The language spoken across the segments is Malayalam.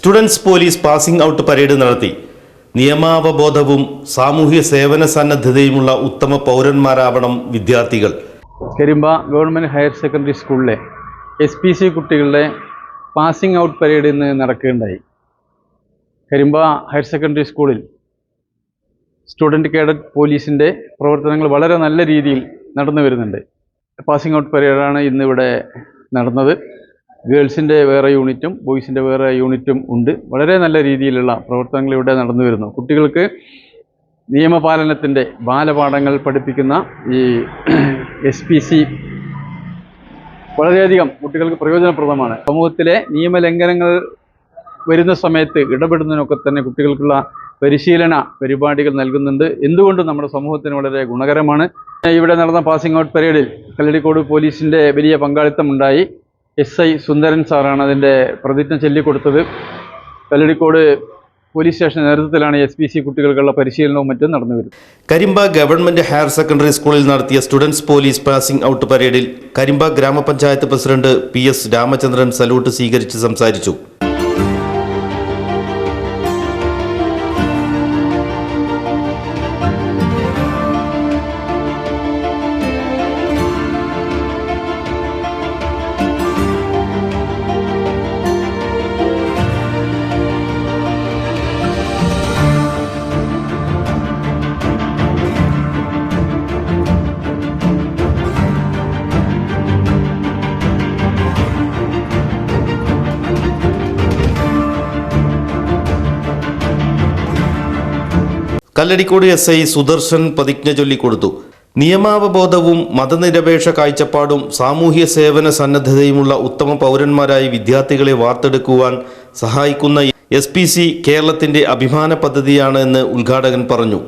Students police passing out parade നടത്തി. നിയമാവബോധവും സാമൂഹ്യ സേവന സന്നദ്ധതയുമുള്ള ഉത്തമ പൗരന്മാരാവണം വിദ്യാർത്ഥികൾ. കരിമ്പ ഗവൺമെൻറ് ഹയർ സെക്കൻഡറി സ്കൂളിലെ SPC കുട്ടികളുടെ പാസിംഗ് ഔട്ട് പരേഡ് ഇന്ന് നടക്കുകയുണ്ടായി. കരിമ്പ ഹയർ സെക്കൻഡറി സ്കൂളിൽ സ്റ്റുഡൻറ്റ് കേഡറ്റ് പോലീസിൻ്റെ പ്രവർത്തനങ്ങൾ വളരെ നല്ല രീതിയിൽ നടന്നു വരുന്നുണ്ട്. പാസിംഗ് ഔട്ട് പരേഡാണ് ഇന്നിവിടെ നടന്നത്. ഗേൾസിൻ്റെ വേറെ യൂണിറ്റും ബോയ്സിൻ്റെ വേറെ യൂണിറ്റും ഉണ്ട്. വളരെ നല്ല രീതിയിലുള്ള പ്രവർത്തനങ്ങൾ ഇവിടെ നടന്നു വരുന്നു. കുട്ടികൾക്ക് നിയമപാലനത്തിൻ്റെ ബാലപാഠങ്ങൾ പഠിപ്പിക്കുന്ന ഈ SPC വളരെയധികം കുട്ടികൾക്ക് പ്രയോജനപ്രദമാണ്. സമൂഹത്തിലെ നിയമലംഘനങ്ങൾ വരുന്ന സമയത്ത് ഇടപെടുന്നതിനൊക്കെ തന്നെ കുട്ടികൾക്കുള്ള പരിശീലന പരിപാടികൾ നൽകുന്നുണ്ട്. എന്തുകൊണ്ടും നമ്മുടെ സമൂഹത്തിന് വളരെ ഗുണകരമാണ്. ഇവിടെ നടന്ന പാസിംഗ് ഔട്ട് പരേഡിൽ കല്ലടിക്കോട് പോലീസിൻ്റെ വലിയ പങ്കാളിത്തമുണ്ടായി. SI സുന്ദരൻ സാറാണ് അതിൻ്റെ പ്രതിജ്ഞ ചൊല്ലിക്കൊടുത്തത്. കല്ലടിക്കോട് പോലീസ് സ്റ്റേഷൻ നേതൃത്വത്തിലാണ് SPC കുട്ടികൾക്കുള്ള പരിശീലനവും മറ്റും നടന്നു വരുന്നത്. കരിമ്പ ഗവൺമെൻറ് ഹയർ സെക്കൻഡറി സ്കൂളിൽ നടത്തിയ സ്റ്റുഡൻസ് പോലീസ് പാസിംഗ് ഔട്ട് പരേഡിൽ കരിമ്പ ഗ്രാമപഞ്ചായത്ത് പ്രസിഡന്റ് PS രാമചന്ദ്രൻ സല്യൂട്ട് സ്വീകരിച്ച് സംസാരിച്ചു. കല്ലടിക്കോട് SI സുദർശൻ പ്രതിജ്ഞ ചൊല്ലിക്കൊടുത്തു. നിയമാവബോധവും മതനിരപേക്ഷ കാഴ്ചപ്പാടും സാമൂഹ്യ സേവന സന്നദ്ധതയുമുള്ള ഉത്തമ പൗരന്മാരായി വിദ്യാർത്ഥികളെ വാർത്തെടുക്കുവാൻ സഹായിക്കുന്ന SPC കേരളത്തിൻ്റെ അഭിമാന പദ്ധതിയാണ് എന്ന് ഉദ്ഘാടകൻ പറഞ്ഞു.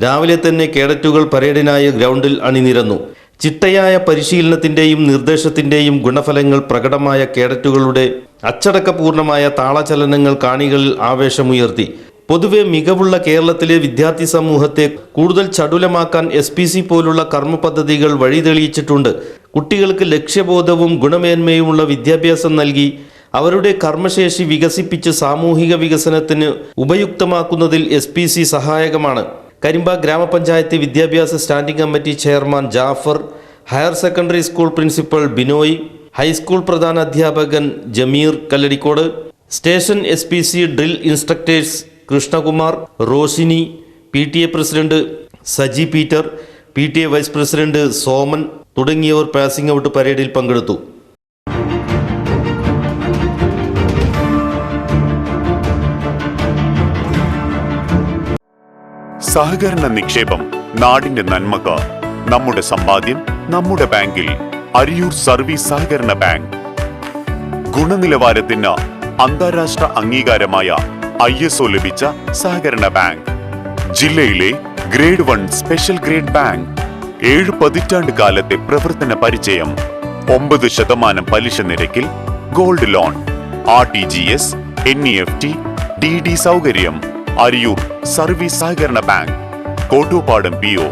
രാവിലെ തന്നെ കേഡറ്റുകൾ പരേഡിനായി ഗ്രൗണ്ടിൽ അണിനിരന്നു. ചിട്ടയായ പരിശീലനത്തിൻ്റെയും നിർദ്ദേശത്തിൻ്റെയും ഗുണഫലങ്ങൾ പ്രകടമായ കേഡറ്റുകളുടെ അച്ചടക്കപൂർണമായ താളചലനങ്ങൾ കാണികളിൽ ആവേശമുയർത്തി. പൊതുവെ മികവുള്ള കേരളത്തിലെ വിദ്യാർത്ഥി സമൂഹത്തെ കൂടുതൽ ചടുലമാക്കാൻ SPC പോലുള്ള കർമ്മ പദ്ധതികൾ വഴിതെളിയിച്ചിട്ടുണ്ട്. കുട്ടികൾക്ക് ലക്ഷ്യബോധവും ഗുണമേന്മയുമുള്ള വിദ്യാഭ്യാസം നൽകി അവരുടെ കർമ്മശേഷി വികസിപ്പിച്ച് സാമൂഹിക വികസനത്തിന് ഉപയുക്തമാക്കുന്നതിൽ SPC സഹായകമാണ്. കരിമ്പ ഗ്രാമപഞ്ചായത്ത് വിദ്യാഭ്യാസ standing committee chairman Jafar, higher secondary school principal Binoy, high school പ്രധാന അധ്യാപകൻ Jameer Kalladikode, station SPC drill instructors Krishnakumar, Roshini, PTA president Saji Peter, PTA vice president Soman തുടങ്ങിയവർ പാസിംഗ് ഔട്ട് പരേഡിൽ പങ്കെടുത്തു. സഹകരണ നിക്ഷേപം നാടിന്റെ നന്മക്ക്. നമ്മുടെ സമ്പാദ്യം നമ്മുടെ ബാങ്കിൽ. അരിയൂർ സർവീസ് സഹകരണ ബാങ്ക്. ഗുണനിലവാരത്തിന് അന്താരാഷ്ട്ര അംഗീകാരമായ ISO ലഭിച്ച സഹകരണ ബാങ്ക്. ജില്ലയിലെ ഗ്രേഡ് 1 സ്പെഷ്യൽ ഗ്രേഡ് ബാങ്ക്. 7 പതിറ്റാണ്ട് കാലത്തെ പ്രവർത്തന പരിചയം. 9% പലിശ നിരക്കിൽ gold loan, RTGS, NEFT, DD സൗകര്യം. അരിയൂർ സർവീസ് സഹകരണ ബാങ്ക്, കോട്ടൂപ്പാടം PO.